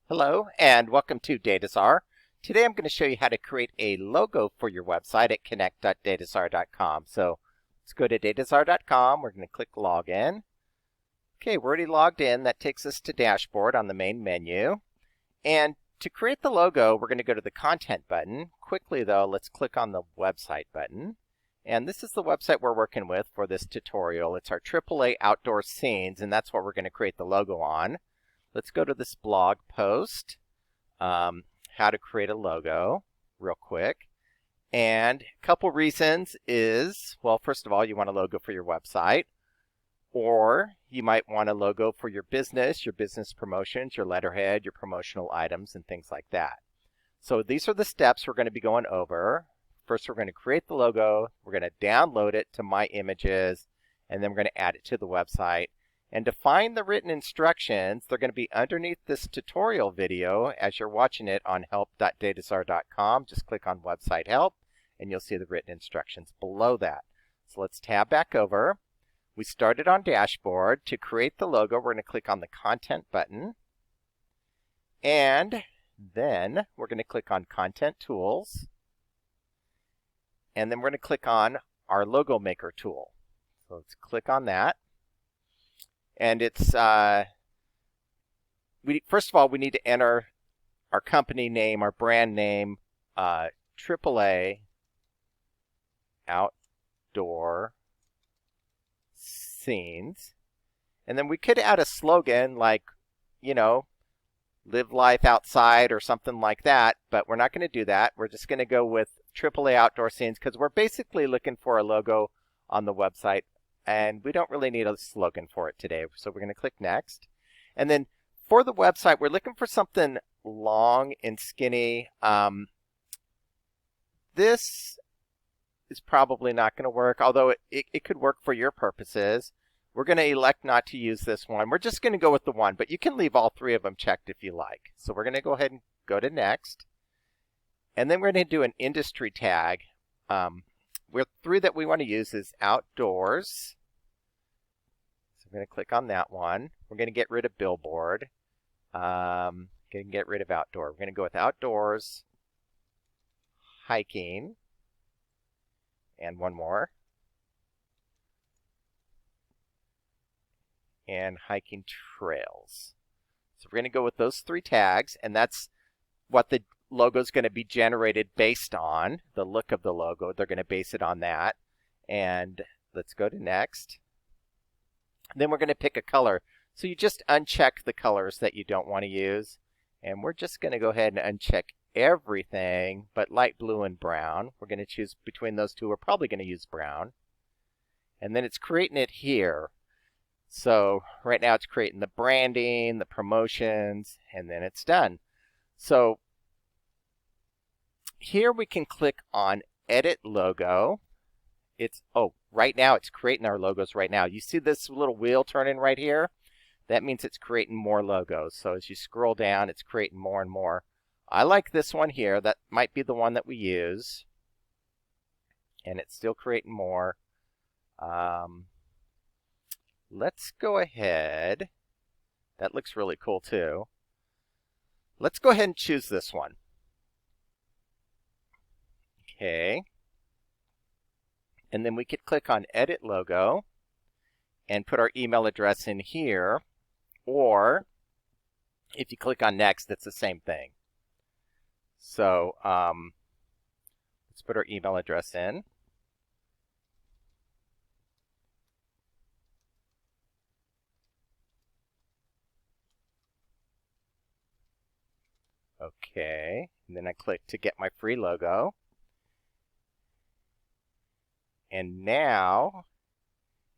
Hello and welcome to Datazar. Today I'm going to show you how to create a logo for your website at connect.datazar.com. So let's go to datazar.com. We're going to click Login. Okay, we're already logged in. That takes us to Dashboard on the main menu. And to create the logo, we're going to go to the Content button. Quickly though, let's click on the Website button. And this is the website we're working with for this tutorial. It's our AAA Outdoor Scenes, and that's what we're going to create the logo on. Let's go to this blog post, how to create a logo, real quick. And a couple reasons is, well, first of all, you want a logo for your website, or you might want a logo for your business promotions, your letterhead, your promotional items, and things like that. So these are the steps we're going to be going over. First, we're going to create the logo, we're going to download it to My Images, and then we're going to add it to the website. And to find the written instructions, they're going to be underneath this tutorial video as you're watching it on help.datazar.com. Just click on Website Help, and you'll see the written instructions below that. So let's tab back over. We started on Dashboard. To create the logo, we're going to click on the Content button. And then we're going to click on Content Tools. And then we're going to click on our Logo Maker tool. So let's click on that. And it's, first of all, we need to enter our company name, our brand name, AAA Outdoor Scenes. And then we could add a slogan like, you know, live life outside or something like that, but we're not going to do that. We're just going to go with AAA Outdoor Scenes because we're basically looking for a logo on the website. And we don't really need a slogan for it today. So we're going to click Next. And then for the website, we're looking for something long and skinny. This is probably not going to work, although it could work for your purposes. We're going to elect not to use this one. We're just going to go with the one, but you can leave all three of them checked if you like. So we're going to go ahead and go to Next. And then we're going to do an industry tag. The three that we want to use is outdoors. So we're going to click on that one. We're going to get rid of billboard. Going to get rid of outdoor. We're going to go with outdoors, hiking, and one more. And hiking trails. So we're going to go with those three tags, and that's what the logo is going to be generated based on, the look of the logo. They're going to base it on that. And let's go to Next. Then we're going to pick a color. So you just uncheck the colors that you don't want to use. And we're just going to go ahead and uncheck everything but light blue and brown. We're going to choose between those two. We're probably going to use brown. And then it's creating it here. So right now it's creating the branding, the promotions, and then it's done. So here we can click on Edit Logo. Right now it's creating our logos right now. You see this little wheel turning right here? That means it's creating more logos. So as you scroll down, it's creating more and more. I like this one here. That might be the one that we use. And it's still creating more. Let's go ahead. That looks really cool too. Let's go ahead and choose this one. Okay. And then we could click on Edit Logo and put our email address in here. Or if you click on Next, it's the same thing. So let's put our email address in. Okay. And then I click to get my free logo. And now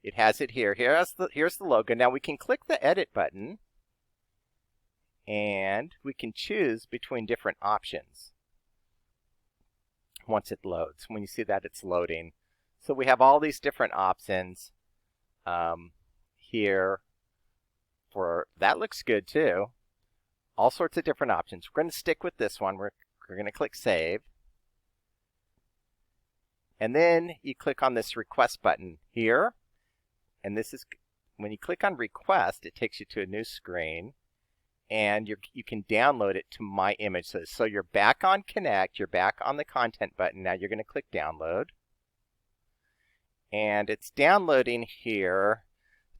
it has it here. Here's the logo. Now we can click the Edit button and we can choose between different options once it loads. When you see that, it's loading. So we have all these different options here. That looks good too. All sorts of different options. We're going to stick with this one. We're going to click Save. And then you click on this Request button here. And this is, when you click on Request, it takes you to a new screen. and you can download it to My Images. So you're back on Connect, you're back on the content button. Now you're going to click download. And it's downloading here,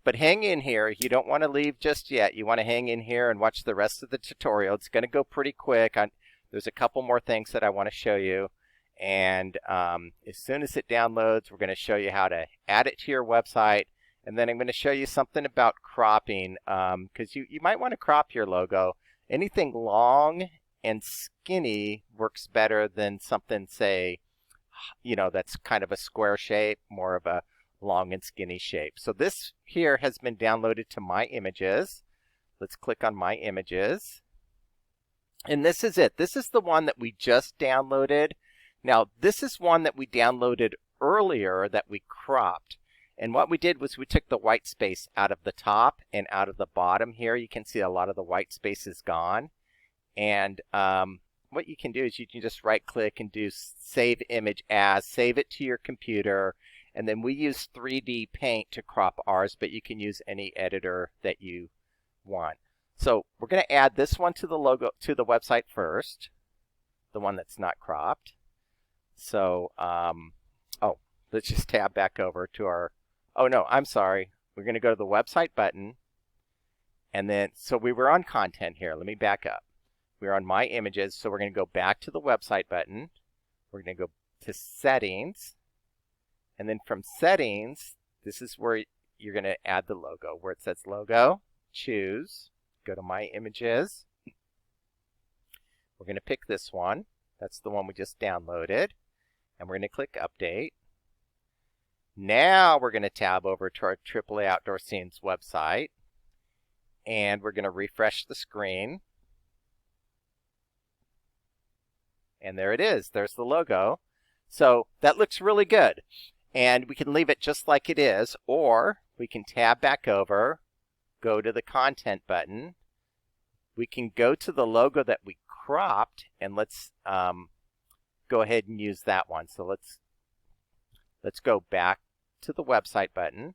but hang in here. You don't want to leave just yet. You want to hang in here and watch the rest of the tutorial. It's going to go pretty quick. There's a couple more things that I want to show you. And as soon as it downloads, we're going to show you how to add it to your website. And then I'm going to show you something about cropping, because you might want to crop your logo. Anything long and skinny works better than something, say, that's kind of a square shape, more of a long and skinny shape. So this here has been downloaded to My Images. Let's click on My Images. And this is it. This is the one that we just downloaded. Now, this is one that we downloaded earlier that we cropped. And what we did was we took the white space out of the top and out of the bottom here. You can see a lot of the white space is gone. And what you can do is you can just right click and do Save Image As, save it to your computer. And then we use 3D Paint to crop ours, but you can use any editor that you want. So we're going to add this one to the logo, to the website first, the one that's not cropped. So, let's just tab back over to our, I'm sorry. We're going to go to the website button. And then, so we were on content here. Let me back up. We're on My Images, so we're going to go back to the website button. We're going to go to Settings. And then from Settings, this is where you're going to add the logo. Where it says Logo, choose, go to My Images. We're going to pick this one. That's the one we just downloaded. And we're going to click Update. Now we're going to tab over to our AAA Outdoor Scenes website. And we're going to refresh the screen. And there it is. There's the logo. So that looks really good. And we can leave it just like it is, or we can tab back over, go to the content button. We can go to the logo that we cropped, and let's go ahead and use that one. So let's go back to the website button,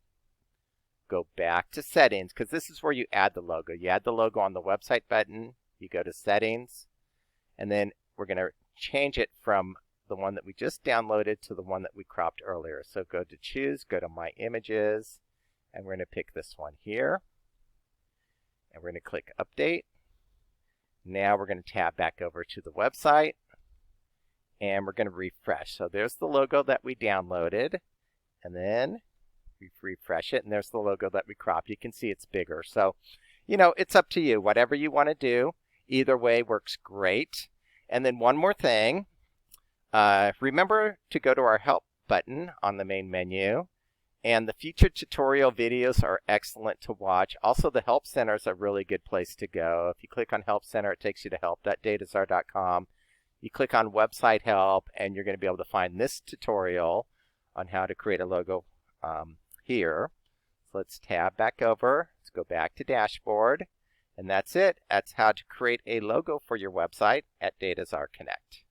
go back to Settings, because this is where you add the logo. You add the logo on the website button, you go to Settings, and then we're going to change it from the one that we just downloaded to the one that we cropped earlier. So go to Choose, go to My Images, and we're going to pick this one here. And we're going to click Update. Now we're going to tab back over to the website, and we're going to refresh. So there's the logo that we downloaded, and then we refresh it, and there's the logo that we cropped. You can see it's bigger. So, it's up to you. Whatever you want to do, either way works great. And then one more thing, remember to go to our Help button on the main menu. And the future tutorial videos are excellent to watch. Also, the Help Center is a really good place to go. If you click on Help Center, it takes you to help.datazar.com. You click on Website Help, and you're going to be able to find this tutorial on how to create a logo here. So let's tab back over. Let's go back to Dashboard. And that's it. That's how to create a logo for your website at DataZar Connect.